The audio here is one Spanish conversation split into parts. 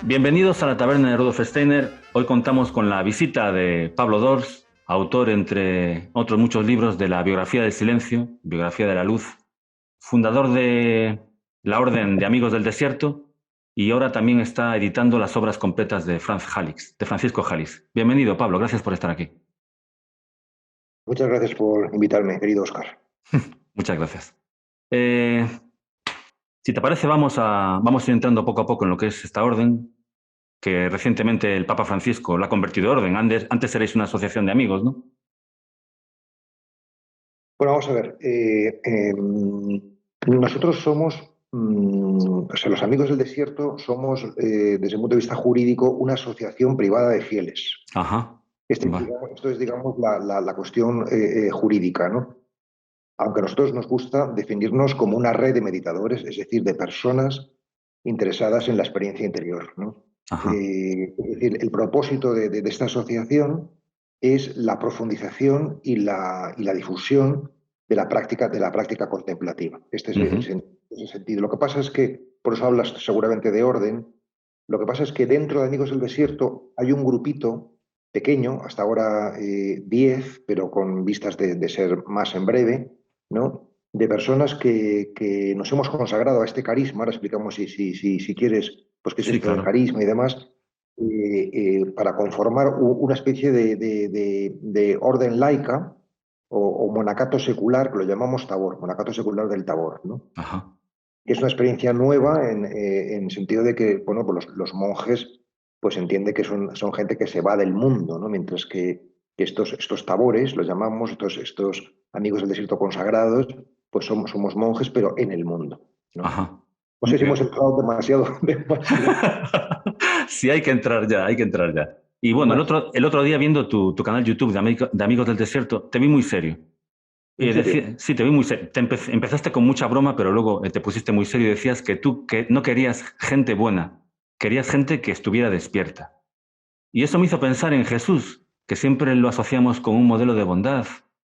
Bienvenidos a la taberna de Rudolf Steiner. Hoy contamos con la visita de Pablo Dors, autor, entre otros muchos libros, de la biografía del silencio, biografía de la luz, fundador de la Orden de Amigos del Desierto, y ahora también está editando las obras completas de Francisco Jalix. Bienvenido, Pablo, gracias por estar aquí. Muchas gracias por invitarme, querido Oscar. Muchas gracias. Si te parece, vamos a ir entrando poco a poco en lo que es esta orden, que recientemente el Papa Francisco la ha convertido en orden. Antes erais una asociación de amigos, ¿no? Bueno, vamos a ver. Nosotros somos, o sea, los Amigos del Desierto somos, desde el punto de vista jurídico, una asociación privada de fieles. Ajá, va. Esto es, digamos, la cuestión jurídica, ¿no? Aunque a nosotros nos gusta definirnos como una red de meditadores, es decir, de personas interesadas en la experiencia interior, ¿no? Ajá. Es decir, el propósito de esta asociación es la profundización y la difusión de la práctica contemplativa. Este es Ujú. el sentido. Lo que pasa es que, por eso hablas seguramente de orden, lo que pasa es que dentro de Amigos del Desierto hay un grupito pequeño, hasta ahora 10, pero con vistas de ser más en breve, ¿no? De personas que nos hemos consagrado a este carisma. Ahora explicamos si quieres, pues qué es Sí, esto del claro. carisma y demás, para conformar una especie de orden laica o monacato secular, que lo llamamos Tabor, monacato secular del Tabor, ¿no? Ajá. Que es una experiencia nueva en el sentido de que, bueno, pues los monjes pues entiende que son gente que se va del mundo, ¿no? Mientras que estos tabores, los llamamos, estos amigos del desierto consagrados, pues somos monjes, pero en el mundo, ¿no? Ajá. No sé si hemos entrado demasiado. Sí, hay que entrar ya, hay que entrar ya. Y bueno, el otro día viendo tu canal YouTube de Amigos del Desierto, te vi muy serio. En serio. Sí, te vi muy serio. Empezaste con mucha broma, pero luego te pusiste muy serio y decías que tú que no querías gente buena, querías gente que estuviera despierta. Y eso me hizo pensar en Jesús, que siempre lo asociamos con un modelo de bondad,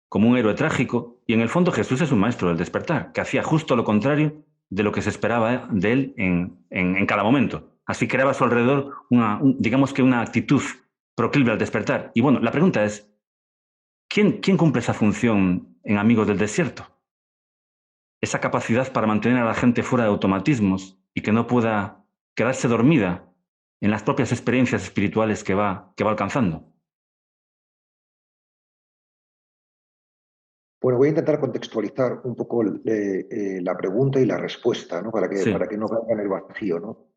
como un héroe trágico, y en el fondo Jesús es un maestro del despertar, que hacía justo lo contrario de lo que se esperaba de él en cada momento. Así creaba a su alrededor digamos que una actitud proclive al despertar. Y bueno, la pregunta es, ¿quién cumple esa función en Amigos del Desierto? Esa capacidad para mantener a la gente fuera de automatismos y que no pueda quedarse dormida en las propias experiencias espirituales que va alcanzando. Bueno, voy a intentar contextualizar un poco la pregunta y la respuesta, ¿no? Sí. Para que no caiga en el vacío, ¿no?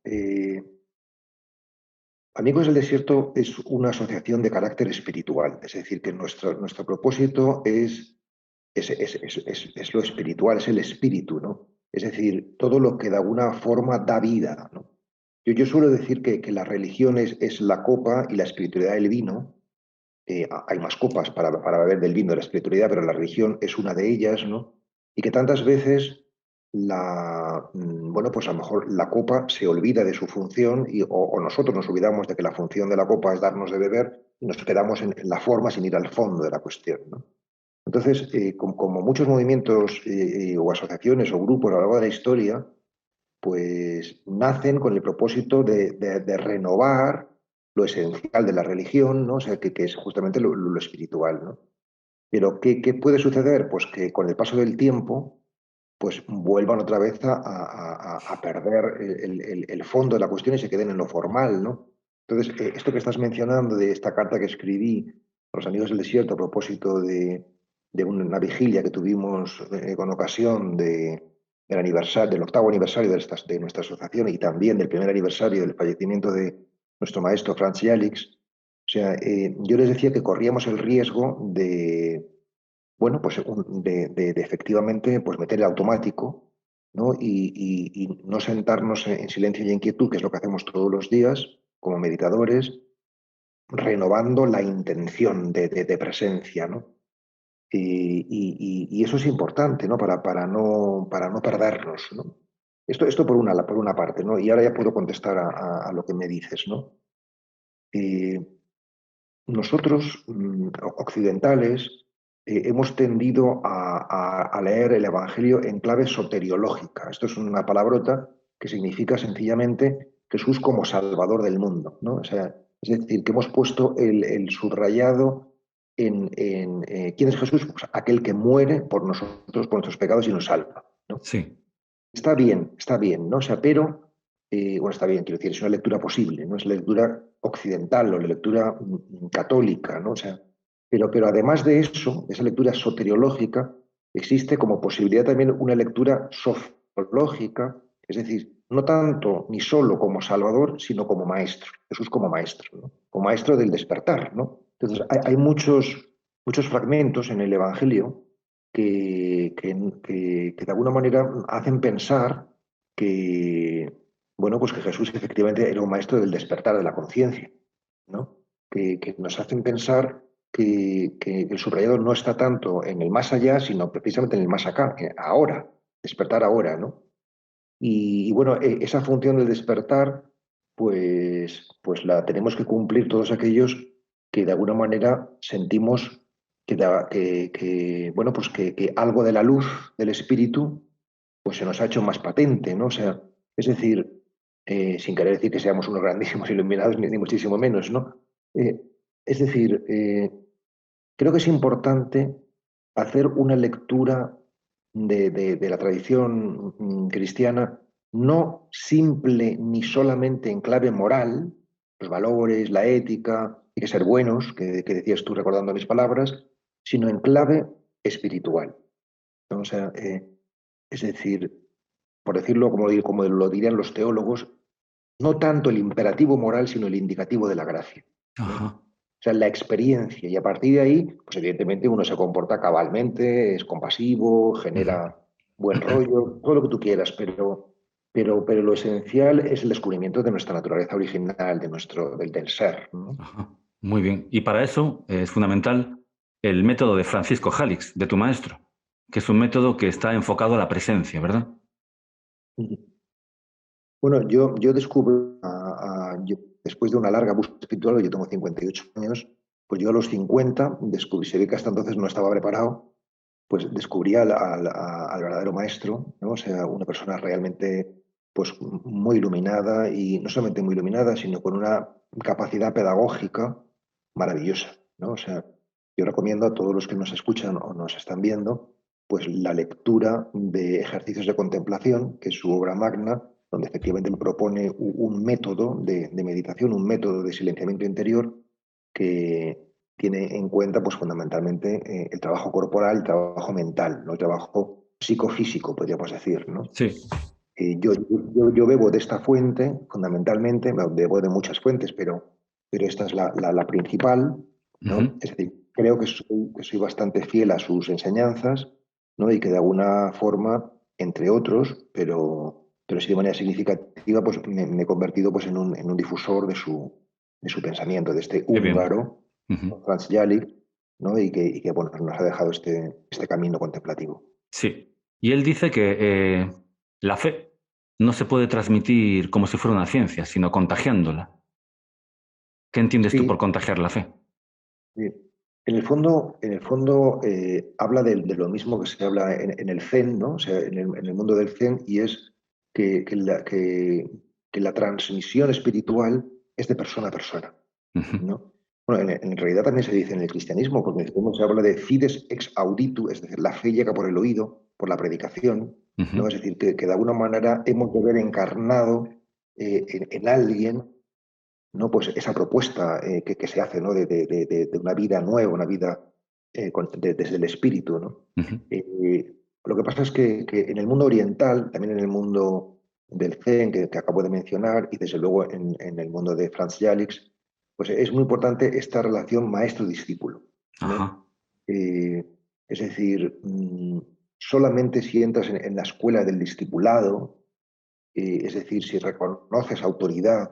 Amigos del Desierto es una asociación de carácter espiritual, es decir, que nuestro propósito es lo espiritual, es el espíritu, ¿no? Es decir, todo lo que de alguna forma da vida, ¿no? Yo suelo decir que la religión es la copa y la espiritualidad el vino. Hay más copas para beber del vino de la espiritualidad, pero la religión es una de ellas, ¿no? Y que tantas veces bueno, pues a lo mejor la copa se olvida de su función o nosotros nos olvidamos de que la función de la copa es darnos de beber y nos quedamos en la forma sin ir al fondo de la cuestión, ¿no? Entonces, como muchos movimientos o asociaciones o grupos a lo largo de la historia, pues nacen con el propósito de renovar lo esencial de la religión, ¿no? O sea, que es justamente lo espiritual, ¿no? Pero ¿qué puede suceder? Pues que con el paso del tiempo, pues vuelvan otra vez a perder el fondo de la cuestión y se queden en lo formal, ¿no? Entonces, esto que estás mencionando de esta carta que escribí a los amigos del desierto a propósito de una vigilia que tuvimos con ocasión del aniversario, del octavo aniversario de nuestra asociación y también del primer aniversario del fallecimiento de nuestro maestro Franz Jalix, o sea, yo les decía que corríamos el riesgo bueno, pues de efectivamente pues meter el automático, ¿no? Y no sentarnos en silencio y en quietud, que es lo que hacemos todos los días como meditadores, renovando la intención de presencia, ¿no? Y eso es importante, ¿no? Para no perdernos, ¿no? Esto por una parte, ¿no? Y ahora ya puedo contestar a lo que me dices, ¿no? Eh, Nosotros, occidentales, hemos tendido a leer el Evangelio en clave soteriológica. Esto es una palabrota que significa sencillamente Jesús como Salvador del mundo, ¿no? O sea, es decir, que hemos puesto el subrayado en ¿quién es Jesús? Pues aquel que muere por nosotros, por nuestros pecados y nos salva, ¿no? Sí. Está bien, ¿no? O sea, pero, bueno, está bien, quiero decir, es una lectura posible, no es la lectura occidental o la lectura católica, ¿no? O sea, pero además de eso, esa lectura soteriológica, existe como posibilidad también una lectura sociológica, es decir, no tanto ni solo como Salvador, sino como maestro, Jesús como maestro, ¿no? Como maestro del despertar, ¿no? Entonces, hay muchos fragmentos en el Evangelio que de alguna manera hacen pensar que, bueno, pues que Jesús efectivamente era un maestro del despertar de la conciencia, ¿no? Que nos hacen pensar que el subrayado no está tanto en el más allá, sino precisamente en el más acá, ahora, despertar ahora, ¿no? Y bueno, esa función del despertar, pues la tenemos que cumplir todos aquellos que de alguna manera sentimos bueno, pues que algo de la luz del espíritu pues se nos ha hecho más patente, ¿no? O sea, es decir, sin querer decir que seamos unos grandísimos iluminados, ni muchísimo menos, ¿no? Eh, es decir, creo que es importante hacer una lectura de la tradición cristiana, no simple ni solamente en clave moral, los valores, la ética, hay que ser buenos, que decías tú recordando mis palabras, sino en clave espiritual, ¿no? O sea, es decir, por decirlo como lo dirían los teólogos, no tanto el imperativo moral, sino el indicativo de la gracia, ¿no? Ajá. O sea, la experiencia. Y a partir de ahí, pues evidentemente uno se comporta cabalmente, es compasivo, Ujú. genera buen rollo, todo lo que tú quieras, pero lo esencial es el descubrimiento de nuestra naturaleza original, del ser, ¿no? Ajá. Muy bien. Y para eso es fundamental el método de Francisco Jalix, de tu maestro, que es un método que está enfocado a la presencia, ¿verdad? Bueno, yo descubrí, después de una larga búsqueda espiritual, yo tengo 58 años, pues yo a los 50 descubrí, se ve que hasta entonces no estaba preparado, pues descubrí al verdadero maestro, ¿no? O sea, una persona realmente pues muy iluminada y no solamente muy iluminada, sino con una capacidad pedagógica maravillosa, ¿no? O sea, yo recomiendo a todos los que nos escuchan o nos están viendo, pues la lectura de Ejercicios de Contemplación, que es su obra magna, donde efectivamente me propone un método de meditación, un método de silenciamiento interior que tiene en cuenta pues, fundamentalmente el trabajo corporal, el trabajo mental, ¿no? El trabajo psicofísico, podríamos decir, ¿no? Sí. Yo bebo de esta fuente, fundamentalmente, bebo de muchas fuentes, pero esta es la principal, ¿no? Ujú. Es decir, creo que soy bastante fiel a sus enseñanzas, ¿no? Y que de alguna forma, entre otros, pero sí de manera significativa, pues me he convertido pues, en un difusor de su pensamiento, de este Qué bien. húngaro, Ujú. Franz Jalik, ¿no? Y que bueno, nos ha dejado este camino contemplativo. Sí. Y él dice que la fe no se puede transmitir como si fuera una ciencia, sino contagiándola. ¿Qué entiendes tú por Sí, contagiar la fe? sí. En el fondo habla de lo mismo que se habla en el Zen, ¿no? O sea, en el mundo del Zen, y es que la transmisión espiritual es de persona a persona, Ujú. ¿no? Bueno, en realidad también se dice en el cristianismo, porque en el cristianismo se habla de fides ex auditu, es decir, la fe llega por el oído, por la predicación, ¿no? Ujú. Es decir, que de alguna manera hemos de ver encarnado en alguien, ¿no? Pues esa propuesta que se hace, ¿no? De una vida nueva, una vida desde el espíritu, ¿no? Ujú. Lo que pasa es que en el mundo oriental, también en el mundo del Zen que acabo de mencionar, y desde luego en el mundo de Franz Jalix, pues es muy importante esta relación maestro-discípulo, ¿no? Ajá. Eh, es decir, solamente si entras en la escuela del discipulado, es decir, si reconoces autoridad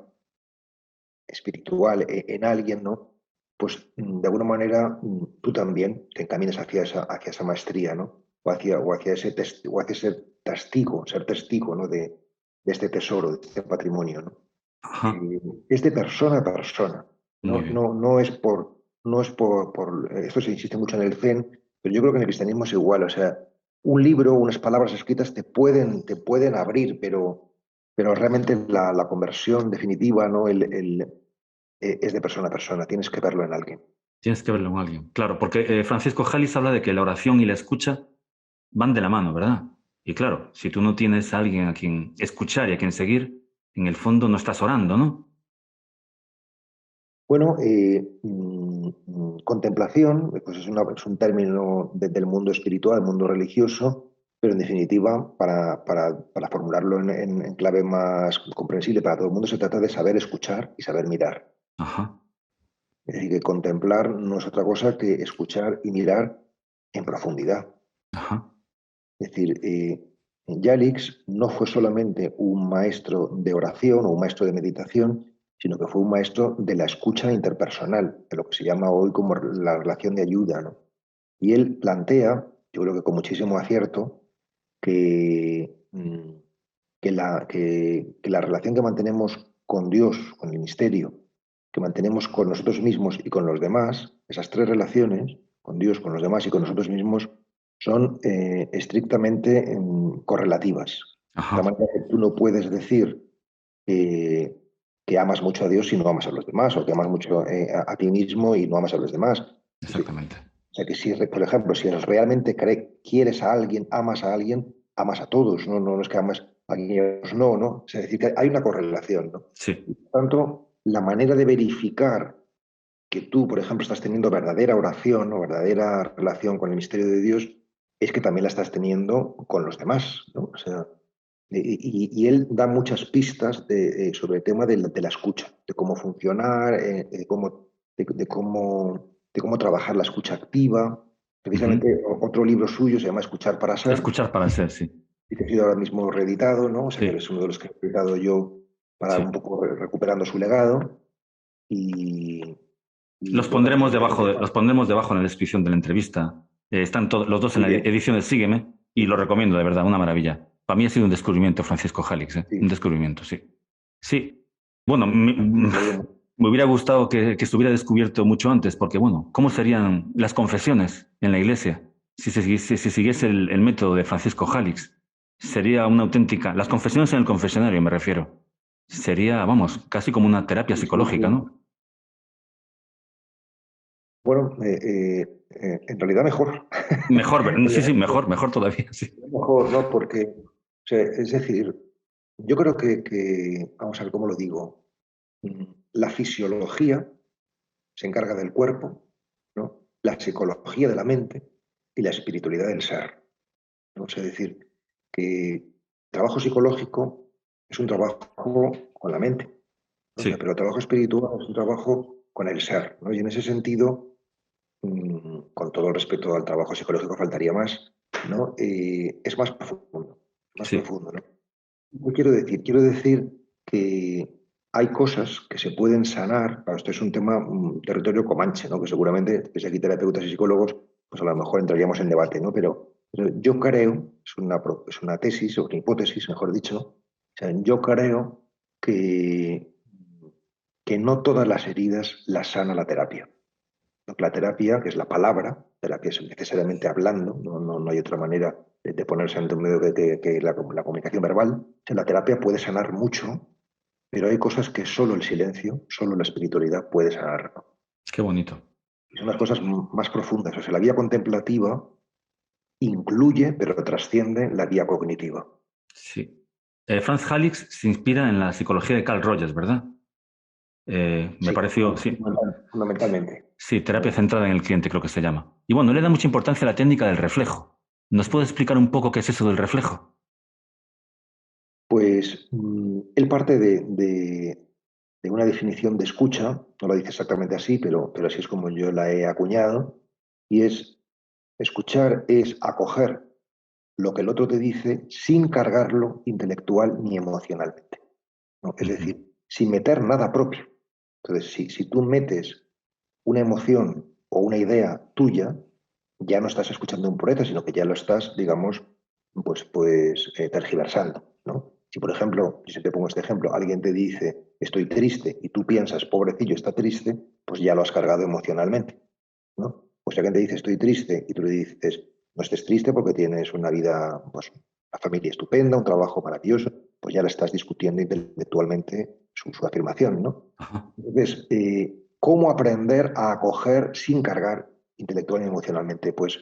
espiritual en alguien, ¿no? Pues de alguna manera tú también te encaminas hacia esa maestría, ¿no? O hacia ese testigo, ser testigo, ¿no? De este tesoro, de este patrimonio, ¿no? Ajá. Es de persona a persona, Muy ¿no? bien. No es por, esto se insiste mucho en el Zen, pero yo creo que en el cristianismo es igual, o sea, un libro, unas palabras escritas te pueden abrir, pero realmente la conversión definitiva, ¿no? Es de persona a persona, tienes que verlo en alguien. Tienes que verlo con alguien. Claro, porque Francisco Jalis habla de que la oración y la escucha van de la mano, ¿verdad? Y claro, si tú no tienes a alguien a quien escuchar y a quien seguir, en el fondo no estás orando, ¿no? Bueno, contemplación, pues es un término del mundo espiritual, del mundo religioso, pero en definitiva, para formularlo en clave más comprensible para todo el mundo, se trata de saber escuchar y saber mirar. Ajá, Es decir, que contemplar no es otra cosa que escuchar y mirar en profundidad. ajá, Es decir, Yalix no fue solamente un maestro de oración o un maestro de meditación, sino que fue un maestro de la escucha interpersonal, de lo que se llama hoy como la relación de ayuda, ¿no? Y él plantea, yo creo que con muchísimo acierto, que, que la relación que mantenemos con Dios, con el misterio, que mantenemos con nosotros mismos y con los demás, esas tres relaciones, con Dios, con los demás y con nosotros mismos, son estrictamente correlativas. De tal ajá, manera que tú no puedes decir eh, que amas mucho a Dios si no amas a los demás, o que amas mucho a ti mismo y no amas a los demás. exactamente. O sea que si, por ejemplo, si realmente quieres a alguien, amas a todos, no, no, no es que amas a alguien y a otros no, ¿no? O sea, es decir, que hay una correlación, ¿no? Sí, Y por tanto, la manera de verificar que tú, por ejemplo, estás teniendo verdadera oración o verdadera relación con el misterio de Dios es que también la estás teniendo con los demás, ¿no? O sea, y él da muchas pistas sobre el tema de la escucha, de cómo funcionar, de cómo trabajar la escucha activa. ujú. Precisamente otro libro suyo se llama Escuchar para ser, Escuchar para ser, sí, y que ha sido ahora mismo reeditado, ¿no? O sea, que sí, es uno de los que he editado yo para un sí. poco recuperando su legado. Y, y Los bueno, pondremos debajo, los pondremos debajo en la descripción de la entrevista. Están los dos en muy la bien, edición de Sígueme y lo recomiendo, de verdad, una maravilla. Para mí ha sido un descubrimiento, Francisco Jalix, ¿eh? Un sí, descubrimiento, sí. Sí, bueno, muy bien. me hubiera gustado que estuviera descubierto mucho antes, porque bueno, ¿cómo serían las confesiones en la iglesia si siguiese el método de Francisco Jalix? Sería una auténtica, las confesiones en el confesionario me refiero. Sería, vamos, casi como una terapia Sí, sí, psicológica, sí. ¿no? Bueno, en realidad mejor. Mejor, En sí, sí, realidad mejor todavía, sí. mejor, ¿no? Porque, o sea, es decir, yo creo vamos a ver cómo lo digo, la fisiología se encarga del cuerpo, ¿no? La psicología de la mente y la espiritualidad del ser, ¿no? O sea, es decir, que el trabajo psicológico es un trabajo con la mente, ¿no? O sea, Sí, pero el trabajo espiritual es un trabajo con el ser, ¿no? Y en ese sentido, con todo el respeto al trabajo psicológico, faltaría más, ¿no? Es más sí, profundo, ¿no? ¿Qué quiero decir? Quiero decir que hay cosas que se pueden sanar. Claro, esto es un tema, territorio comanche, ¿no? Que seguramente, que si aquí terapeutas y psicólogos, pues a lo mejor entraríamos en debate, ¿no? Pero yo creo, es una tesis o una hipótesis, mejor dicho, o sea, yo creo que, que no todas las heridas las sana la terapia. La terapia, que es la palabra, terapia es necesariamente hablando, no, no, no hay otra manera de ponerse ante un medio que la comunicación verbal. La terapia puede sanar mucho, pero hay cosas que solo el silencio, solo la espiritualidad puede sanar, ¿no? qué bonito. Y son las cosas más profundas. O sea, la vía contemplativa incluye, pero trasciende la vía cognitiva. Sí. Franz Halix se inspira en la psicología de Carl Rogers, ¿verdad? Me Sí, pareció, sí, fundamentalmente. sí, terapia centrada en el cliente creo que se llama. Y bueno, le da mucha importancia a la técnica del reflejo. ¿Nos puede explicar un poco qué es eso del reflejo? Pues él parte de una definición de escucha, no lo dice exactamente así, pero así es como yo la he acuñado, y es escuchar es acoger lo que el otro te dice sin cargarlo intelectual ni emocionalmente, ¿no? Es Ujú. decir, sin meter nada propio. Entonces, si tú metes una emoción o una idea tuya, ya no estás escuchando un poeta, sino que ya lo estás, digamos, tergiversando, ¿no? Si, por ejemplo, yo siempre pongo este ejemplo, alguien te dice estoy triste y tú piensas, pobrecillo, está triste, pues ya lo has cargado emocionalmente, ¿no? O si alguien te dice estoy triste y tú le dices no estés triste porque tienes una vida, pues, una familia estupenda, un trabajo maravilloso, pues ya la estás discutiendo intelectualmente su afirmación, ¿no? Ajá. Entonces, ¿cómo aprender a acoger sin cargar intelectual y emocionalmente? Pues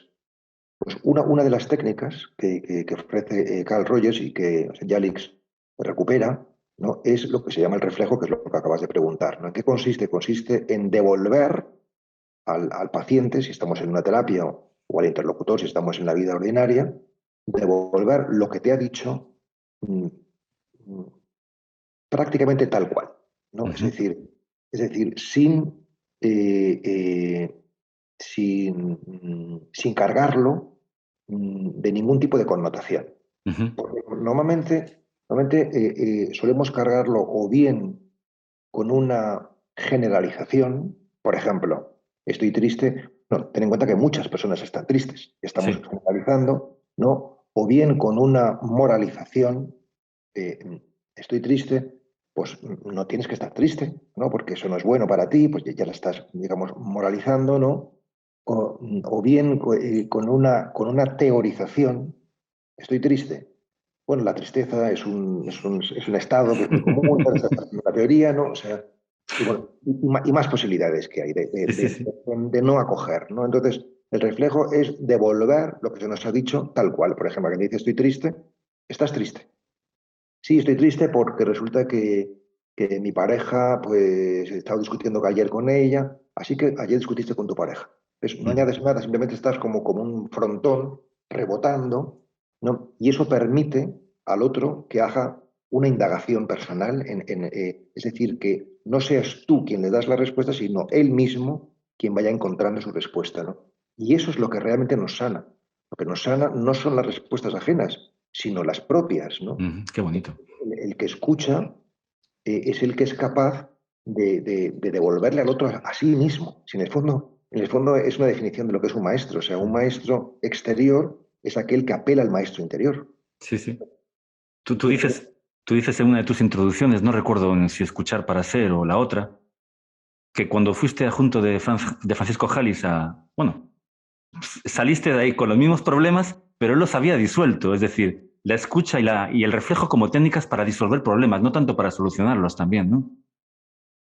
una de las técnicas que ofrece Carl Rogers y que Jalix recupera, ¿no? Es lo que se llama el reflejo, que es lo que acabas de preguntar, ¿no? ¿En qué consiste? Consiste en devolver al paciente, si estamos en una terapia, o al interlocutor, si estamos en la vida ordinaria, devolver lo que te ha dicho mm, mm, prácticamente tal cual, ¿no? Ujú. Es decir, eh, eh, sin cargarlo de ningún tipo de connotación. Ujú. Porque normalmente solemos cargarlo o bien con una generalización, por ejemplo, estoy triste, no, ten en cuenta que muchas personas están tristes, estamos Sí. generalizando, ¿no? O bien con una moralización, estoy triste, pues no tienes que estar triste, ¿no? Porque eso no es bueno para ti, pues ya la estás, digamos, moralizando, ¿no? O bien con una teorización, estoy triste. Bueno, la tristeza es un estado que es muy común, la teoría, ¿no? O sea, y bueno, y más posibilidades que hay Sí, sí, sí. de no acoger, ¿no? Entonces, el reflejo es devolver lo que se nos ha dicho tal cual. Por ejemplo, que me dice estoy triste, estás triste. Sí, estoy triste porque resulta que mi pareja, pues, he estado discutiendo ayer con ella, así que ayer discutiste con tu pareja. ¿Ves? No Ujú. añades nada, simplemente estás como un frontón rebotando, ¿no? Y eso permite al otro que haga una indagación personal, es decir, que no seas tú quien le das la respuesta, sino él mismo quien vaya encontrando su respuesta, ¿no? Y eso es lo que realmente nos sana. Lo que nos sana no son las respuestas ajenas, sino las propias, ¿no? Ujú. Qué bonito. El que escucha es el que es capaz de devolverle al otro a sí mismo. Si en el fondo es una definición de lo que es un maestro. O sea, un Ujú. maestro exterior es aquel que apela al maestro interior. Sí, sí. Tú, Y tú tiene que... dices, tú dices en una de tus introducciones, no recuerdo si escuchar para ser o la otra, que cuando fuiste adjunto de Francisco Jalis bueno, saliste de ahí con los mismos problemas, pero él los había disuelto, es decir, la escucha y el reflejo como técnicas para disolver problemas, no tanto para solucionarlos también, ¿no?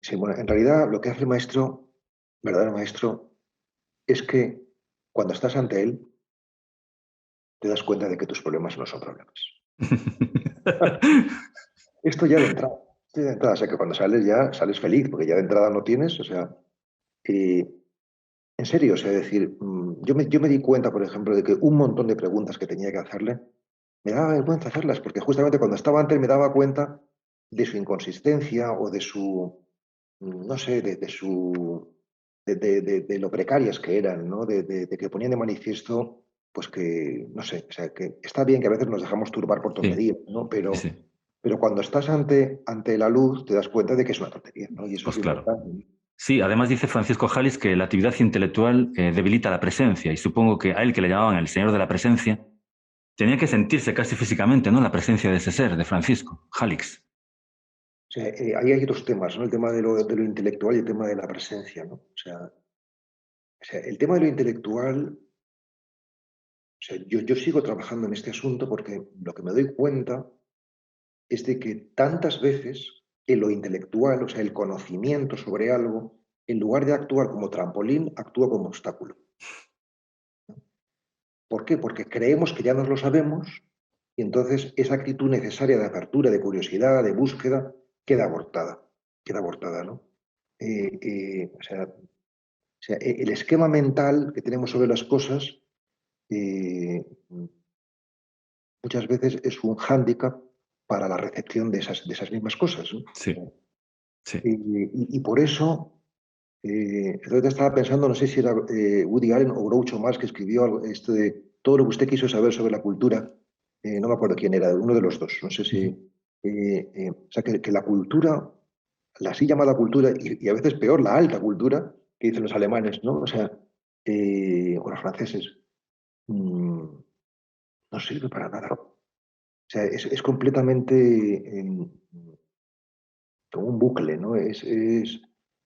Sí, bueno, en realidad lo que hace el maestro, verdadero maestro, es que cuando estás ante él, te das cuenta de que tus problemas no son problemas. Esto ya de entrada. Esto ya de entrada. O sea, que cuando sales ya sales feliz, porque ya de entrada no tienes, o sea, eh, en serio, o sea, decir, yo me di cuenta, por ejemplo, de que un montón de preguntas que tenía que hacerle, me daba vergüenza hacerlas, porque justamente cuando estaba antes me daba cuenta de su inconsistencia o de su, no sé, de lo precarias que eran, ¿no? De que ponían de manifiesto, pues que, no sé, o sea, que está bien que a veces nos dejamos turbar por Sí, tonterías, ¿no? sí, Pero, sí. pero cuando estás ante la luz te das cuenta de que es una tontería, ¿no? Y eso es Pues lo claro. importante. Sí, además dice Francisco Jalis que la actividad intelectual debilita la presencia y supongo que a él que le llamaban el señor de la presencia, tenía que sentirse casi físicamente, ¿no? La presencia de ese ser, de Francisco, Jalix. O sea, ahí hay dos temas, ¿no? El tema de lo intelectual y el tema de la presencia, ¿no? O sea, el tema de lo intelectual, o sea, yo sigo trabajando en este asunto porque lo que me doy cuenta es de que tantas veces en lo intelectual, o sea, el conocimiento sobre algo, en lugar de actuar como trampolín, actúa como obstáculo. ¿Por qué? Porque creemos que ya nos lo sabemos y entonces esa actitud necesaria de apertura, de curiosidad, de búsqueda, queda abortada, ¿no? O sea, el esquema mental que tenemos sobre las cosas eh, muchas veces es un hándicap para la recepción de esas mismas cosas, ¿no? Sí, sí. Y por eso, entonces estaba pensando, no sé si era Woody Allen o Groucho Marx que escribió esto de todo lo que usted quiso saber sobre la cultura, no me acuerdo quién era, uno de los dos, no sé si... Ujú. o sea, que la cultura, la así llamada cultura, y a veces peor, la alta cultura, que dicen los alemanes, ¿no? O sea, o los franceses, mm, no sirve para nada. O sea, es completamente como un bucle, ¿no?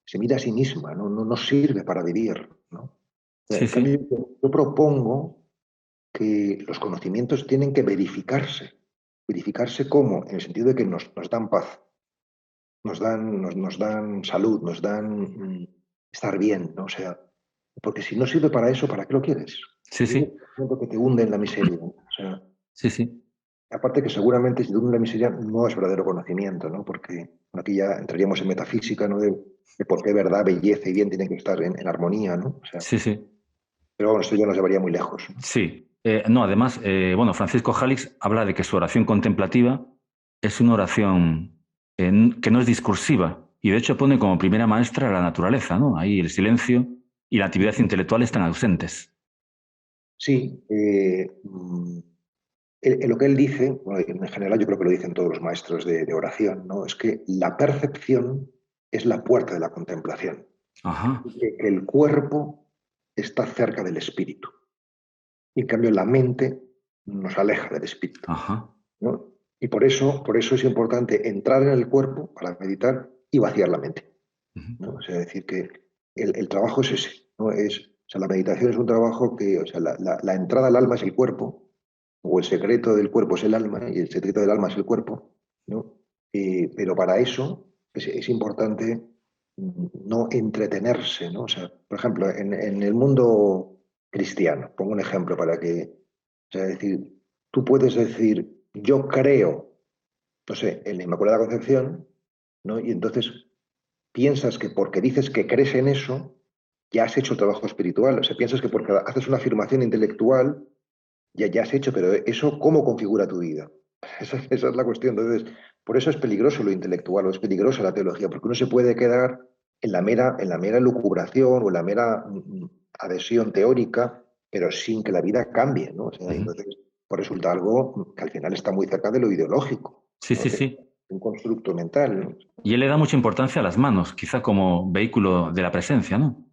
Se mira a sí misma, no sirve para vivir, ¿no? Sí, En sí. cambio, yo propongo que los conocimientos tienen que verificarse. Purificarse ¿cómo? En el sentido de que nos dan paz, nos dan salud, nos dan estar bien, ¿no? O sea, porque si no sirve para eso, ¿para qué lo quieres? Sí, Es un sí, momento que te hunde en la miseria, ¿no? O sea, sí, sí. aparte que seguramente si te hunde en la miseria no es verdadero conocimiento, ¿no? Porque bueno, aquí ya entraríamos en metafísica, ¿no? De por qué verdad, belleza y bien tienen que estar en armonía, ¿no? O sea, Sí, sí. pero bueno, esto ya nos llevaría muy lejos, ¿no? Sí. No, además, bueno, Francisco Jalix habla de que su oración contemplativa es una oración que no es discursiva y de hecho pone como primera maestra la naturaleza, ¿no? Ahí el silencio y la actividad intelectual están ausentes. Sí, lo que él dice, bueno, en general yo creo que lo dicen todos los maestros de oración, ¿no? Es que la percepción es la puerta de la contemplación, Ajá, que el cuerpo está cerca del espíritu. Y en cambio la mente nos aleja del espíritu, ajá. ¿no? Y por eso es importante entrar en el cuerpo para meditar y vaciar la mente, Ujú, ¿no? O sea, decir que el trabajo es ese, ¿no? O sea, la meditación es un trabajo que, o sea, la entrada al alma es el cuerpo, o el secreto del cuerpo es el alma, y el secreto del alma es el cuerpo, ¿no? Pero para eso es importante no entretenerse, ¿no? O sea, por ejemplo, en el mundo cristiano, pongo un ejemplo para que, o sea, decir, tú puedes decir, yo creo, no sé, en la Inmaculada Concepción, ¿no? Y entonces piensas que porque dices que crees en eso, ya has hecho el trabajo espiritual. O sea, piensas que porque haces una afirmación intelectual, ya has hecho, pero eso, ¿cómo configura tu vida? Esa es la cuestión. Entonces, por eso es peligroso lo intelectual, o es peligrosa la teología, porque uno se puede quedar en la mera lucubración o en la mera adhesión teórica, pero sin que la vida cambie, ¿no? O sea, ujú. entonces, pues resulta algo que al final está muy cerca de lo ideológico, Sí, ¿no? sí, Que sí. un constructo mental, ¿no? Y él le da mucha importancia a las manos, quizá como vehículo de la presencia, ¿no?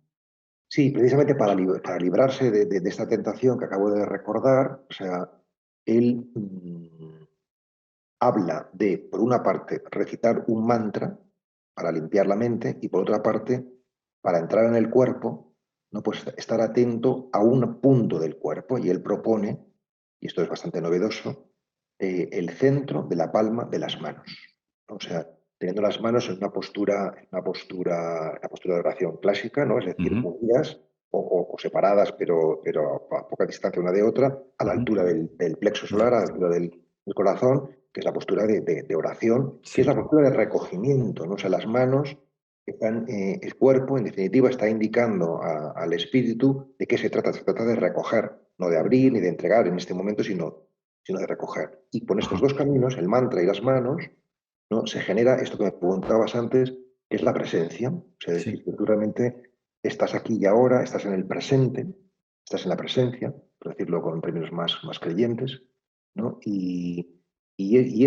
Sí, precisamente para librarse de esta tentación que acabo de recordar, o sea, él habla de, por una parte, recitar un mantra para limpiar la mente y por otra parte, para entrar en el cuerpo, no pues estar atento a un punto del cuerpo y él propone, y esto es bastante novedoso, el centro de la palma de las manos. ¿No? O sea, teniendo las manos en una postura de oración clásica, ¿no? Es decir, Ujú, unidas o separadas, pero a poca distancia una de otra, a la ujú. altura del plexo solar, a la altura del corazón, que es la postura de oración, que es Sí. la postura de recogimiento, ¿no? O sea, las manos están, el cuerpo, en definitiva, está indicando al espíritu de qué se trata. Se trata de recoger, no de abrir ni de entregar en este momento, sino de recoger. Y con estos Ajá. dos caminos, el mantra y las manos, ¿no? Se genera esto que me preguntabas antes, que es la presencia. O sea, decir, Sí. que tú realmente estás aquí y ahora, estás en el presente, estás en la presencia, por decirlo con términos más creyentes, ¿no? Y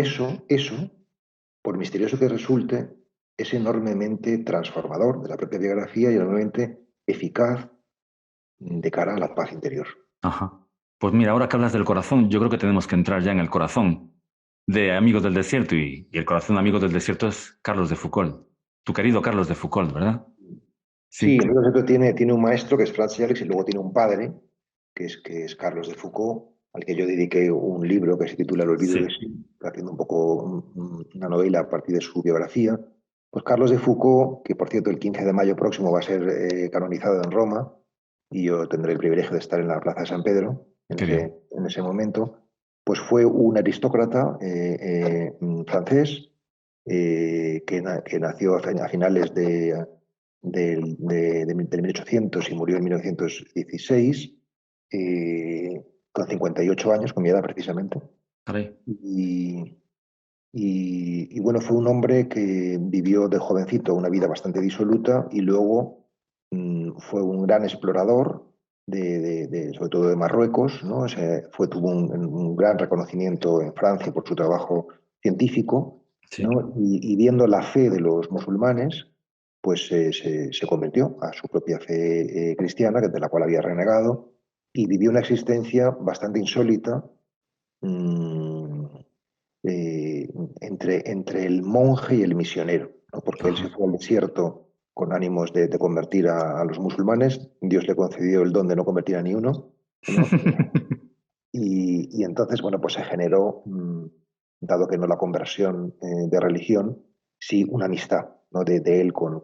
eso, por misterioso que resulte, es enormemente transformador de la propia biografía y enormemente eficaz de cara a la paz interior. Ajá. Pues mira, ahora que hablas del corazón, yo creo que tenemos que entrar ya en el corazón de Amigos del Desierto y el corazón de Amigos del Desierto es Carlos de Foucault. Tu querido Carlos de Foucault, ¿verdad? Sí. Sí, entonces tiene un maestro que es Francis Alex y luego tiene un padre, que es Carlos de Foucault, al que yo dediqué un libro que se titula El olvido de Sí. sí, haciendo un poco una novela a partir de su biografía. Pues Carlos de Foucault, que por cierto el 15 de mayo próximo va a ser canonizado en Roma, y yo tendré el privilegio de estar en la Plaza de San Pedro Qué bien. en ese momento, pues fue un aristócrata francés que nació a finales del 1800 y murió en 1916, con 58 años, con mi edad precisamente. Caray. Y, y bueno, fue un hombre que vivió de jovencito una vida bastante disoluta y luego fue un gran explorador, sobre todo de Marruecos, ¿no? O sea, tuvo un gran reconocimiento en Francia por su trabajo científico, Sí. ¿no? Y viendo la fe de los musulmanes, pues se convirtió a su propia fe cristiana, de la cual había renegado, y vivió una existencia bastante insólita, mm, eh, entre el monje y el misionero, ¿no? Porque él se Ajá. fue al desierto con ánimos de convertir a los musulmanes. Dios le concedió el don de no convertir a ni uno, ¿no? Y entonces, bueno, pues se generó dado que no la conversión de religión, sí una amistad, ¿no? de él con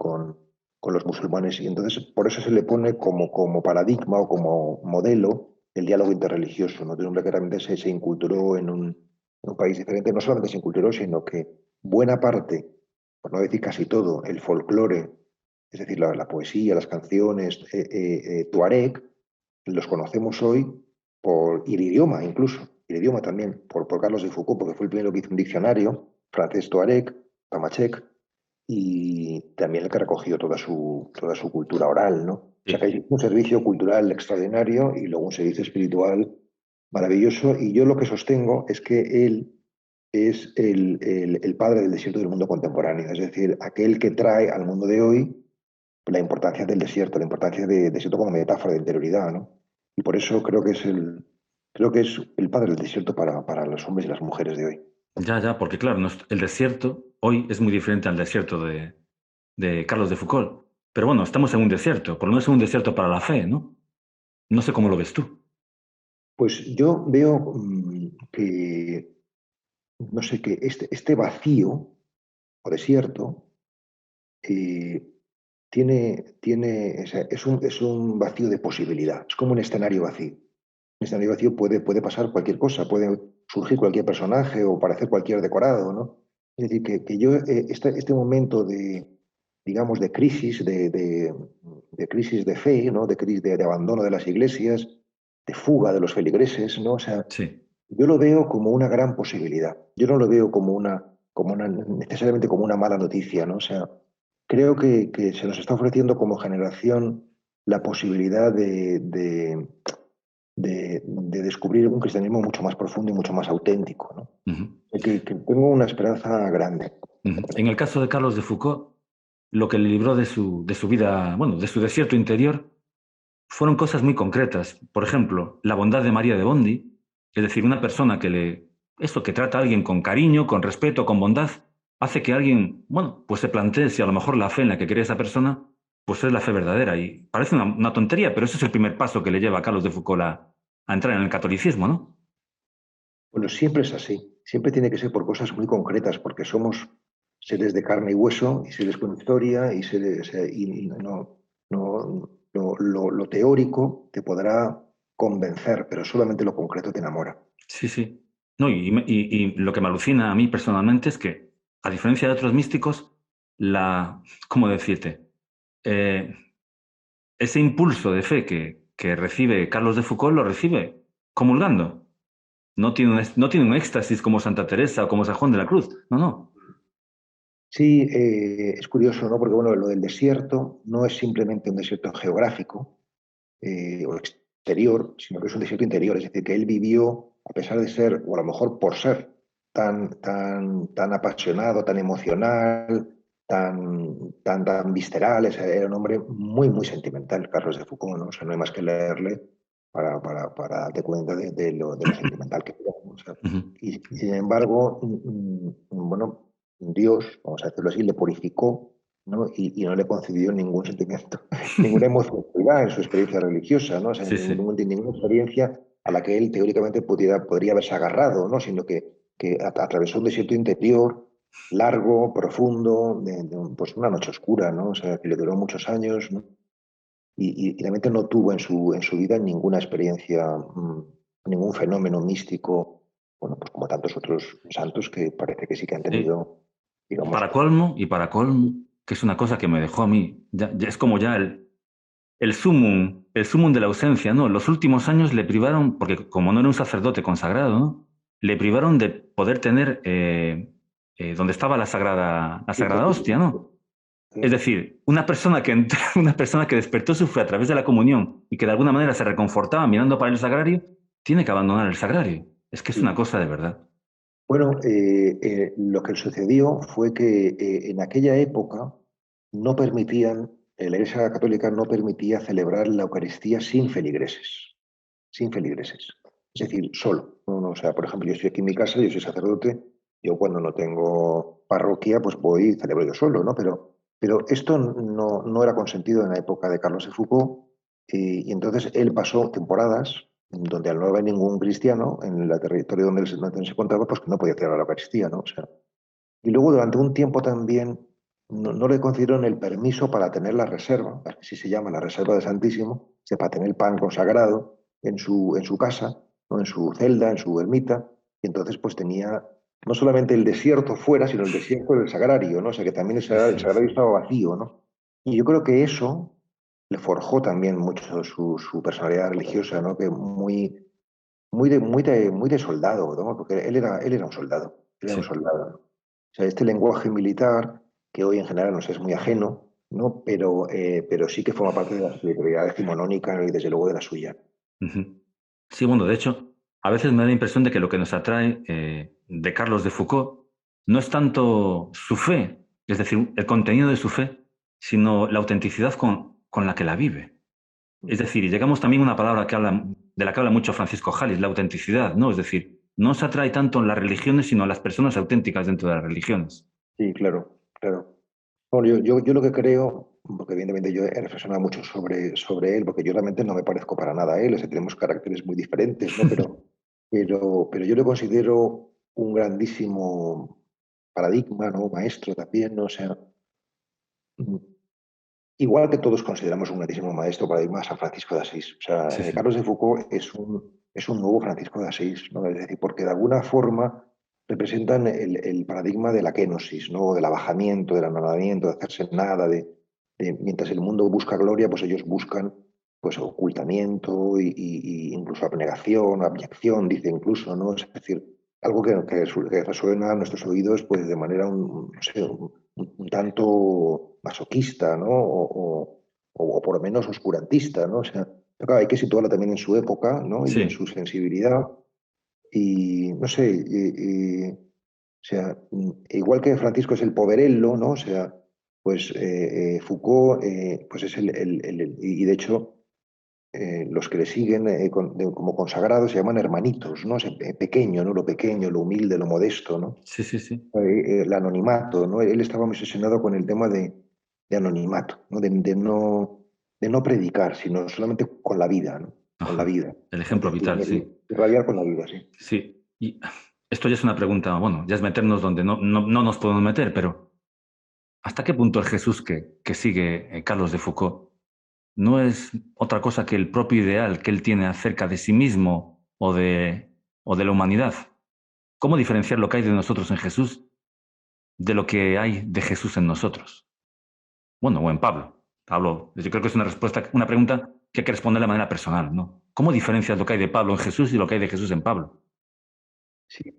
los musulmanes. Y entonces por eso se le pone como paradigma o como modelo el diálogo interreligioso, ¿no? De un hombre que realmente se inculturó en un país diferente. No solamente se inculturó, sino que buena parte, por no decir casi todo, el folclore, es decir, la poesía, las canciones, tuareg, los conocemos hoy y el idioma incluso, el idioma también, por Carlos de Foucault, porque fue el primero que hizo un diccionario francés tuareg, tamachek, y también el que recogió toda su cultura oral, ¿no? O sea que Sí. hay un servicio cultural extraordinario y luego un servicio espiritual maravilloso. Y yo lo que sostengo es que él es el padre del desierto del mundo contemporáneo, es decir, aquel que trae al mundo de hoy la importancia del desierto, la importancia del desierto como metáfora de interioridad, ¿no? Y por eso creo que es el padre del desierto para los hombres y las mujeres de hoy. Ya, ya, porque claro, el desierto hoy es muy diferente al desierto de Carlos de Foucault. Pero bueno, estamos en un desierto, por lo menos en un desierto para la fe, ¿no? No sé cómo lo ves tú. Pues yo veo que, no sé, que este vacío o desierto eh, o sea, es un vacío de posibilidad, es como un escenario vacío. Un escenario vacío puede pasar cualquier cosa, puede surgir cualquier personaje o parecer cualquier decorado, ¿no? Es decir, que yo, este momento de, digamos, de crisis de fe, ¿no? De crisis de abandono de las iglesias, de fuga de los feligreses, ¿no? O sea, Sí. yo lo veo como una gran posibilidad. Yo no lo veo necesariamente como una mala noticia, ¿no? O sea, creo que se nos está ofreciendo como generación la posibilidad de descubrir un cristianismo mucho más profundo y mucho más auténtico, ¿no? Ujú, Que tengo una esperanza grande. ujú. En el caso de Carlos de Foucault, lo que le libró de su vida, bueno, de su desierto interior, fueron cosas muy concretas. Por ejemplo, la bondad de María de Bondi, es decir, una persona eso, que trata a alguien con cariño, con respeto, con bondad, hace que alguien, bueno, pues se plantee si a lo mejor la fe en la que cree esa persona, pues es la fe verdadera. Y parece una tontería, pero ese es el primer paso que le lleva a Carlos de Foucault a entrar en el catolicismo, ¿no? Bueno, siempre es así. Siempre tiene que ser por cosas muy concretas, porque somos seres de carne y hueso y seres con historia o sea, y lo teórico te podrá convencer, pero solamente lo concreto te enamora. Sí, sí. No, y lo que me alucina a mí personalmente es que, a diferencia de otros místicos, ¿cómo decirte? Eh, ese impulso de fe que recibe Carlos de Foucault lo recibe comulgando. No tiene un éxtasis como Santa Teresa o como San Juan de la Cruz. No, no. Sí, es curioso, ¿no? Porque bueno, lo del desierto no es simplemente un desierto geográfico o exterior, sino que es un desierto interior. Es decir, que él vivió, a pesar de ser, o a lo mejor por ser tan apasionado, tan emocional, tan visceral, era un hombre muy sentimental, Carlos de Foucault, ¿no? O sea, no hay más que leerle para darte cuenta de lo sentimental que era, ¿no? O sea, Ujú. y sin embargo, bueno, Dios, vamos a decirlo así, le purificó, ¿no? Y no le concedió ningún sentimiento, ninguna emocionalidad en su experiencia religiosa, ¿no? O sea, Sí, sí. ninguna experiencia a la que él teóricamente podría haberse agarrado, ¿no? Sino que atravesó un desierto interior largo, profundo, pues una noche oscura, ¿no? O sea, que le duró muchos años, ¿no? Y realmente no tuvo en su vida ninguna experiencia, ningún fenómeno místico, bueno, pues como tantos otros santos que parece que sí que han Sí. tenido, digamos, pues, Y para colmo, que es una cosa que me dejó a mí, es como ya el sumum de la ausencia, ¿no? Los últimos años le privaron, porque como no era un sacerdote consagrado, ¿no? Le privaron de poder tener donde estaba la sagrada hostia, ¿no? Es decir, una persona que despertó su fe a través de la comunión y que de alguna manera se reconfortaba mirando para el sagrario, tiene que abandonar el sagrario. Es que es una cosa de verdad. bueno, lo que sucedió fue que en aquella época no permitían, la Iglesia Católica no permitía celebrar la Eucaristía sin feligreses, sin feligreses. Es decir, solo. O sea, por ejemplo, yo estoy aquí en mi casa, yo soy sacerdote, yo cuando no tengo parroquia, pues voy y celebro yo solo, ¿no? Pero esto no era consentido en la época de Carlos de Foucault y entonces él pasó temporadas donde al no haber ningún cristiano en el territorio donde se encontraba, pues que no podía celebrar la Eucaristía, ¿no? O sea, y luego durante un tiempo también no le concedieron el permiso para tener la reserva, así se llama la reserva del Santísimo, o sea, para tener el pan consagrado en su casa, ¿no? En su celda, en su ermita, y entonces pues tenía no solamente el desierto fuera, sino el desierto del sagrario, ¿no? O sea, que también Sí, el sí, sagrario sí. estaba vacío, ¿no? Y yo creo que eso le forjó también mucho su personalidad religiosa, ¿no? Que muy de soldado, ¿no? Porque él era un soldado, él era un Sí. soldado, ¿no? O sea, este lenguaje militar, que hoy en general nos es muy ajeno, ¿no? Pero sí que forma parte de la espiritualidad decimonónica, ¿no? Y desde luego de la suya. Ujú. Sí, bueno, de hecho, a veces me da la impresión de que lo que nos atrae de Carlos de Foucault no es tanto su fe, es decir, el contenido de su fe, sino la autenticidad con la que la vive. Es decir, y llegamos también a una palabra de la que habla mucho Francisco Jalis, la autenticidad, ¿no? Es decir, no se atrae tanto en las religiones, sino a las personas auténticas dentro de las religiones. Sí, claro, claro. Bueno, yo lo que creo, porque evidentemente yo he reflexionado mucho sobre él, porque yo realmente no me parezco para nada a él, o sea, tenemos caracteres muy diferentes, ¿no? Pero yo lo considero un grandísimo paradigma, ¿no? Maestro también, ¿no? O sea, mm, igual que todos consideramos un grandísimo maestro paradigma a San Francisco de Asís. O sea, Sí, sí. Carlos de Foucault es un nuevo Francisco de Asís, ¿no? Es decir, porque de alguna forma representan el paradigma de la kenosis, ¿no? Del abajamiento, del anonadamiento, de hacerse nada, mientras el mundo busca gloria, pues ellos buscan pues ocultamiento y incluso abnegación, abyección, dice incluso, ¿no? Es decir, algo que resuena a nuestros oídos pues de manera, no sé, un tanto masoquista, ¿no? O por lo menos oscurantista, ¿no? O sea, pero claro, hay que situarla también en su época, ¿no? Y en Sí. su sensibilidad. Y no sé, o sea, igual que Francisco es el poverello, ¿no? O sea, pues Foucault, pues es y de hecho, los que le siguen como consagrados se llaman hermanitos, ¿no? Pequeño, ¿no? Lo pequeño, lo humilde, lo modesto, ¿no? Sí, sí, sí. El anonimato, ¿no? Él estaba muy obsesionado con el tema de anonimato, ¿no? De no predicar, sino solamente con la vida, ¿no? Con la Ajá. vida. El Es ejemplo decir, vital, sí. irradiar con la vida, sí. Sí. Y esto ya es una pregunta, bueno, ya es meternos donde no nos podemos meter, pero ¿hasta qué punto el Jesús que sigue Carlos de Foucault no es otra cosa que el propio ideal que él tiene acerca de sí mismo o de la humanidad? ¿Cómo diferenciar lo que hay de nosotros en Jesús de lo que hay de Jesús en nosotros? Bueno, o en Pablo. Pablo, yo creo que es una respuesta, una pregunta que hay que responder de manera personal, ¿no? ¿Cómo diferencias lo que hay de Pablo en Jesús y lo que hay de Jesús en Pablo? Sí.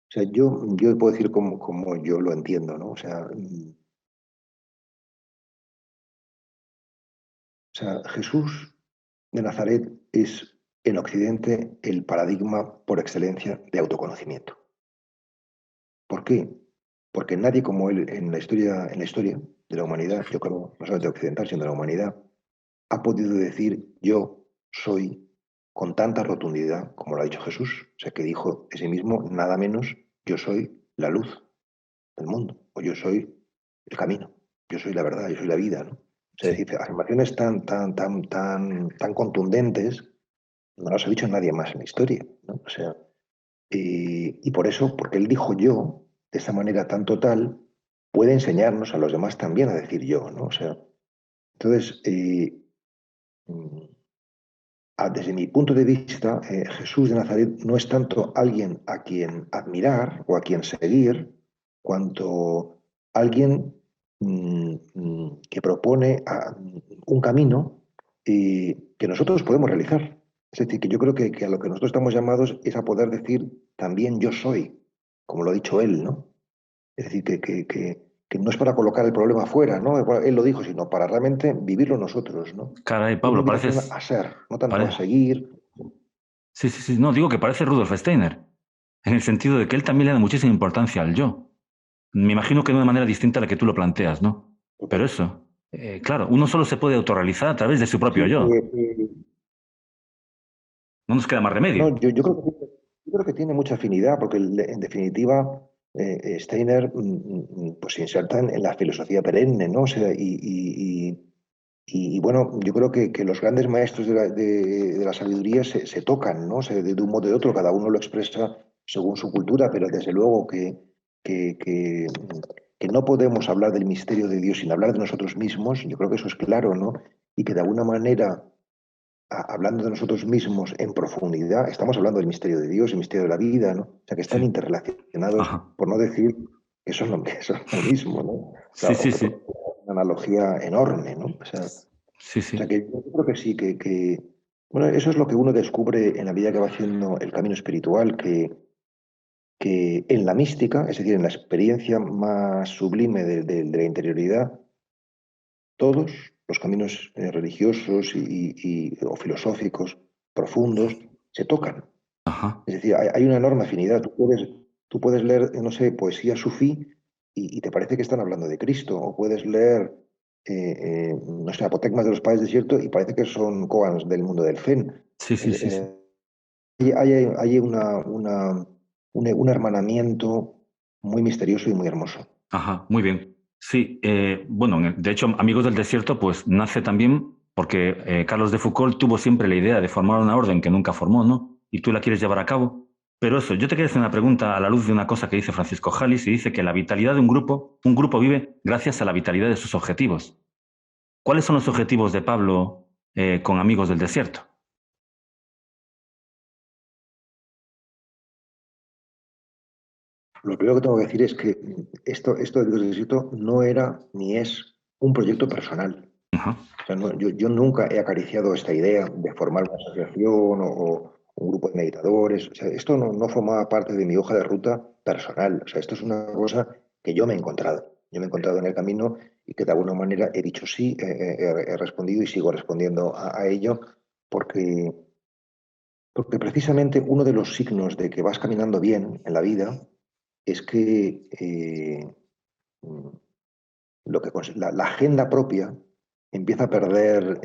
O sea, yo puedo decir como yo lo entiendo, ¿no? O sea, Jesús de Nazaret es en Occidente el paradigma por excelencia de autoconocimiento. ¿Por qué? Porque nadie como él en la historia de la humanidad, yo creo, no solamente occidental, sino de la humanidad, ha podido decir yo soy con tanta rotundidad como lo ha dicho Jesús. O sea, que dijo de sí mismo nada menos, yo soy la luz del mundo, o yo soy el camino, yo soy la verdad, yo soy la vida, ¿no? O sea, Sí. decir, afirmaciones tan contundentes no las ha dicho nadie más en la historia, ¿no? O sea, y por eso, porque él dijo yo, de esa manera tan total, puede enseñarnos a los demás también a decir yo, ¿no? O sea, entonces, mm, desde mi punto de vista, Jesús de Nazaret no es tanto alguien a quien admirar o a quien seguir, cuanto alguien que propone un camino que nosotros podemos realizar. Es decir, que yo creo que a lo que nosotros estamos llamados es a poder decir también yo soy, como lo ha dicho él, ¿no? Es decir, que no es para colocar el problema afuera, ¿no? Él lo dijo, sino para realmente vivirlo nosotros, ¿no? Caray, Una Pablo, invitación a ser, no tanto a pare- seguir. sí, sí, sí, no, digo que parece Rudolf Steiner, en el sentido de que él también le da muchísima importancia al yo. Me imagino que de una manera distinta a la que tú lo planteas, ¿no? Pero eso, claro, uno solo se puede autorrealizar a través de su propio Sí, yo. No nos queda más remedio. no, yo creo que tiene mucha afinidad, porque en definitiva Steiner pues se inserta en la filosofía perenne, ¿no? O sea, Y bueno, yo creo que los grandes maestros de la sabiduría se tocan, ¿no? De un modo o de otro, cada uno lo expresa según su cultura, pero desde luego que, que, que no podemos hablar del misterio de Dios sin hablar de nosotros mismos, yo creo que eso es claro, ¿no? Y que de alguna manera, hablando de nosotros mismos en profundidad, estamos hablando del misterio de Dios, el misterio de la vida, ¿no? O sea, que están Sí. interrelacionados, Ajá. por no decir que son que son lo mismo, ¿no? O sea, Sí, o sí, que por sí. una analogía enorme, ¿no? Sí, O sea sí. que yo creo que sí, bueno, eso es lo que uno descubre en la medida que va haciendo el camino espiritual, que en la mística, es decir, en la experiencia más sublime de la interioridad, todos los caminos religiosos o filosóficos profundos se tocan. Ajá. Es decir, hay una enorme afinidad. Tú puedes leer, no sé, poesía sufí y te parece que están hablando de Cristo, o puedes leer, no sé, apotegmas de los padres desierto y parece que son koans del mundo del Zen. Sí, sí, sí, sí. Hay un hermanamiento muy misterioso y muy hermoso. Ajá, muy bien. Sí, bueno, de hecho, Amigos del Desierto, pues nace también porque Carlos de Foucault tuvo siempre la idea de formar una orden que nunca formó, ¿no? Y tú la quieres llevar a cabo. Pero eso, yo te quería hacer una pregunta a la luz de una cosa que dice Francisco Jalis y dice que la vitalidad de un grupo vive gracias a la vitalidad de sus objetivos. ¿Cuáles son los objetivos de Pablo con Amigos del Desierto? Lo primero que tengo que decir es que esto de Dios Necesito no era ni es un proyecto personal. Ajá. O sea, yo nunca he acariciado esta idea de formar una asociación o un grupo de meditadores. O sea, esto no formaba parte de mi hoja de ruta personal. O sea, esto es una cosa que yo me he encontrado. Yo me he encontrado en el camino y que de alguna manera he dicho sí, he respondido y sigo respondiendo a ello porque, porque precisamente uno de los signos de que vas caminando bien en la vida es que mm, la agenda propia empieza a perder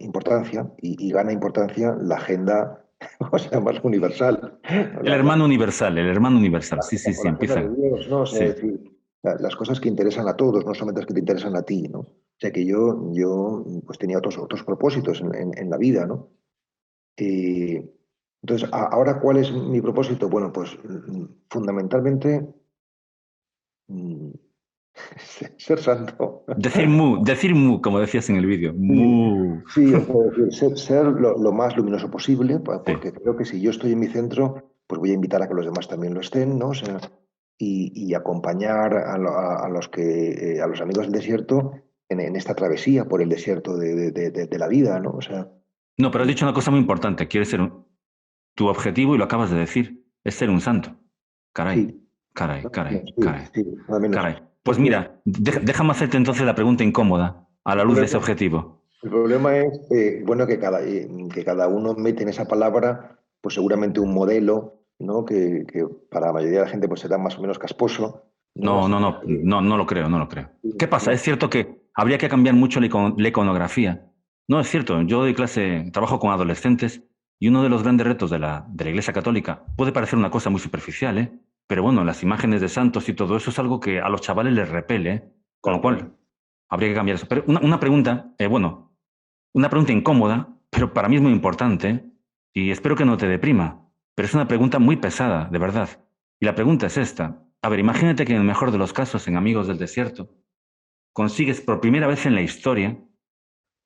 importancia y gana importancia la agenda, o sea, más universal. El La, la- hermano universal, el hermano universal. Sí, sí, o sí, la agenda de empieza. Dios, ¿no? O sea, Sí. es decir, las cosas que interesan a todos, no solamente las que te interesan a ti, ¿no? O sea, que yo pues tenía otros propósitos en la vida, ¿no? Y entonces, ahora, ¿cuál es mi propósito? Bueno, pues fundamentalmente mm, ser santo. Decir mu, como decías en el vídeo. Sí, Mu. sí, o sea, ser lo más luminoso posible, Sí. porque creo que si yo estoy en mi centro, pues voy a invitar a que los demás también lo estén, ¿no? O sea, y acompañar a los amigos del desierto en esta travesía por el desierto de la vida, ¿no? O sea, No, pero has y dicho una cosa muy importante. Quieres ser tu objetivo, y lo acabas de decir, es ser un santo. Caray, sí, caray, nada menos, caray, sí, caray, sí, nada menos. caray. Pues Porque mira, déjame hacerte entonces la pregunta incómoda a el la luz de ese problema, objetivo. el problema es, bueno, que cada uno mete en esa palabra, pues seguramente un modelo, ¿no? Que para la mayoría de la gente pues será más o menos casposo, ¿no? O No, sea, no, no, no, no lo creo, no lo creo. ¿Qué pasa? Es no, cierto que habría que cambiar mucho la iconografía. No, es cierto. Yo doy clase, trabajo con adolescentes y uno de los grandes retos de la Iglesia Católica puede parecer una cosa muy superficial, ¿eh? Pero bueno, las imágenes de santos y todo eso es algo que a los chavales les repele, ¿eh? Con lo claro, cual habría que cambiar eso. Pero una pregunta, bueno, una pregunta incómoda, pero para mí es muy importante, ¿eh? Y espero que no te deprima, pero es una pregunta muy pesada, de verdad. Y la pregunta es esta. A ver, imagínate que en el mejor de los casos, en Amigos del Desierto, consigues por primera vez en la historia,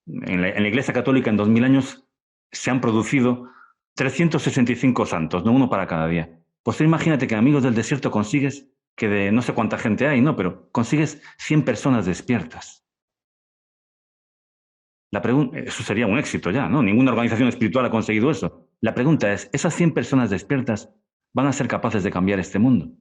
en la Iglesia Católica en 2000 años, se han producido 365 santos, no uno para cada día. Pues tú imagínate que en Amigos del Desierto consigues que de no sé cuánta gente hay, ¿no? Pero consigues 100 personas despiertas. Eso sería un éxito ya, ¿no? Ninguna organización espiritual ha conseguido eso. La pregunta es, ¿esas 100 personas despiertas van a ser capaces de cambiar este mundo?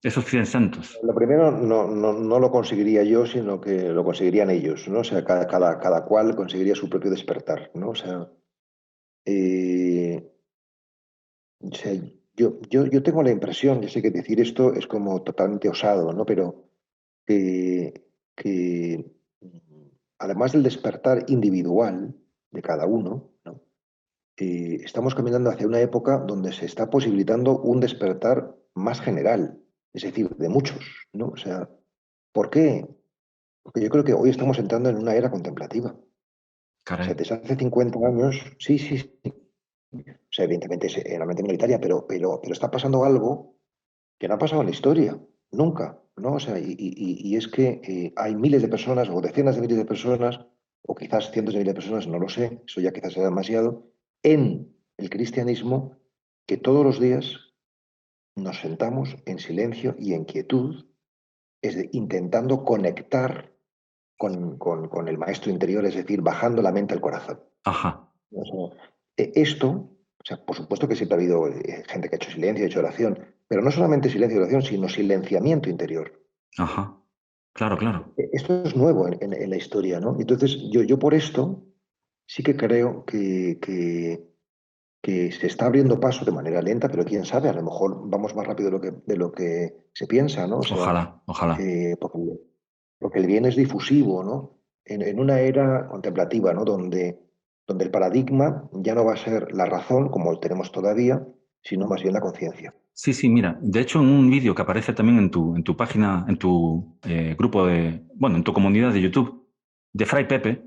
Esos 100 santos. lo primero no lo conseguiría yo, sino que lo conseguirían ellos, ¿no? O sea, cada cual conseguiría su propio despertar, ¿no? Eh, o sea, yo tengo la impresión, yo sé que decir esto es como totalmente osado, ¿no? Pero que además del despertar individual de cada uno, ¿no? Estamos caminando hacia una época donde se está posibilitando un despertar más general, es decir, de muchos, ¿no? O sea, ¿por qué? Porque yo creo que hoy estamos entrando en una era contemplativa. O sea, Caray. desde hace 50 años, sí, sí, sí. O sea, evidentemente es enormemente minoritaria, pero está pasando algo que no ha pasado en la historia, nunca, ¿no? O sea, y es que hay miles de personas, o decenas de miles de personas, o quizás cientos de miles de personas, no lo sé, eso ya quizás sea demasiado, en el cristianismo, que todos los días nos sentamos en silencio y en quietud, intentando conectar con el maestro interior, es decir, bajando la mente al corazón. Ajá, O sea, esto, o sea, por supuesto que siempre ha habido gente que ha hecho silencio, ha hecho oración, pero no solamente silencio y oración, sino silenciamiento interior. ajá. Claro, claro. Esto es nuevo en la historia, ¿no? Entonces, yo por esto sí que creo que se está abriendo paso de manera lenta, pero quién sabe, a lo mejor vamos más rápido de lo que se piensa, ¿no? O sea, Ojalá, ojalá. porque el bien es difusivo, ¿no? En una era contemplativa, ¿no? Donde el paradigma ya no va a ser la razón, como lo tenemos todavía, sino más bien la conciencia. Sí, sí, mira, de hecho en un vídeo que aparece también en tu página, en tu grupo de, bueno, en tu comunidad de YouTube, de Fray Pepe,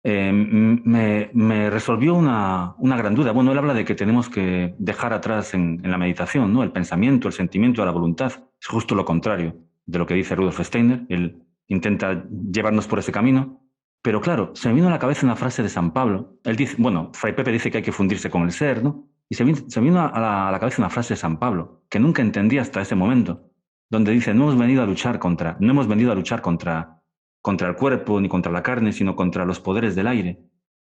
me resolvió una gran duda. Bueno, él habla de que tenemos que dejar atrás en la meditación, ¿no? El pensamiento, el sentimiento, la voluntad. Es justo lo contrario de lo que dice Rudolf Steiner. Él intenta llevarnos por ese camino. Pero claro, se me vino a la cabeza una frase de San Pablo. Él dice, bueno, Fray Pepe dice que hay que fundirse con el ser, ¿no? Y se me vino a la cabeza una frase de San Pablo, que nunca entendí hasta ese momento, donde dice, no hemos venido a luchar contra el cuerpo ni contra la carne, sino contra los poderes del aire.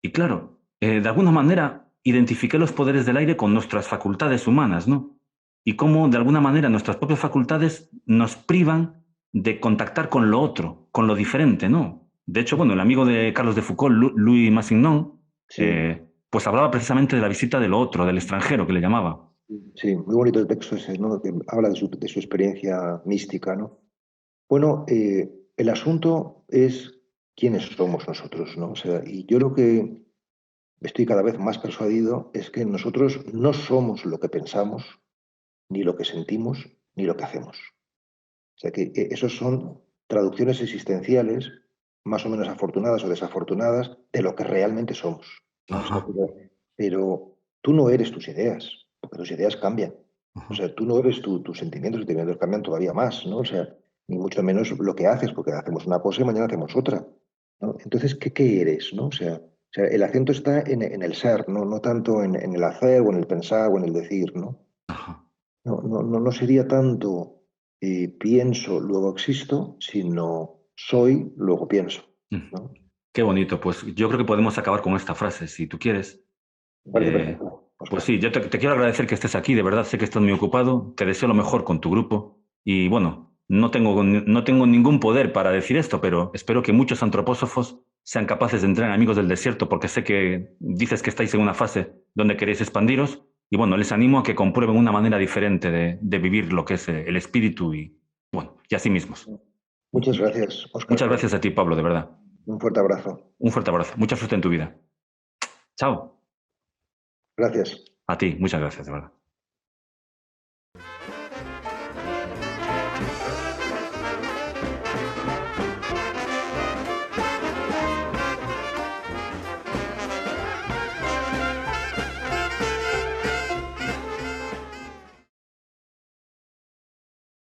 Y claro, de alguna manera identifiqué los poderes del aire con nuestras facultades humanas, ¿no? Y cómo de alguna manera nuestras propias facultades nos privan de contactar con lo otro, con lo diferente, ¿no? De hecho, bueno, el amigo de Carlos de Foucault, Louis Massignon, Sí, pues hablaba precisamente de la visita de lo otro, del extranjero, que le llamaba. sí, muy bonito el texto ese, ¿no? Que habla de su experiencia mística, ¿no? Bueno, el asunto es quiénes somos nosotros, ¿no? O sea, y yo lo que estoy cada vez más persuadido es que nosotros no somos lo que pensamos, ni lo que sentimos, ni lo que hacemos. O sea que esos son traducciones existenciales, más o menos afortunadas o desafortunadas, de lo que realmente somos, ¿no? O sea, Ajá, pero tú no eres tus ideas, porque tus ideas cambian. O ajá. sea, tú no eres tus sentimientos cambian todavía más, ¿no? O sea, ni mucho menos lo que haces, porque hacemos una cosa y mañana hacemos otra, ¿no? Entonces, ¿qué eres, no? O sea, el acento está en el ser, no tanto en el hacer o en el pensar o en el decir, ¿no? Ajá. No sería tanto pienso, luego existo, sino soy, luego pienso, Mm. ¿no? Qué bonito. Pues yo creo que podemos acabar con esta frase, si tú quieres. Me parece Eh, perfecto, pues Oscar. sí, yo te quiero agradecer que estés aquí, de verdad sé que estás muy ocupado, te deseo lo mejor con tu grupo y bueno, no tengo ningún poder para decir esto, pero espero que muchos antropósofos sean capaces de entrar en Amigos del Desierto porque sé que dices que estáis en una fase donde queréis expandiros y bueno, les animo a que comprueben una manera diferente de vivir lo que es el espíritu y bueno, y así mismos. Muchas gracias, Oscar. Muchas gracias a ti, Pablo, de verdad. Un fuerte abrazo. Un fuerte abrazo. Mucha suerte en tu vida. Chao. Gracias. A ti, muchas gracias, de verdad.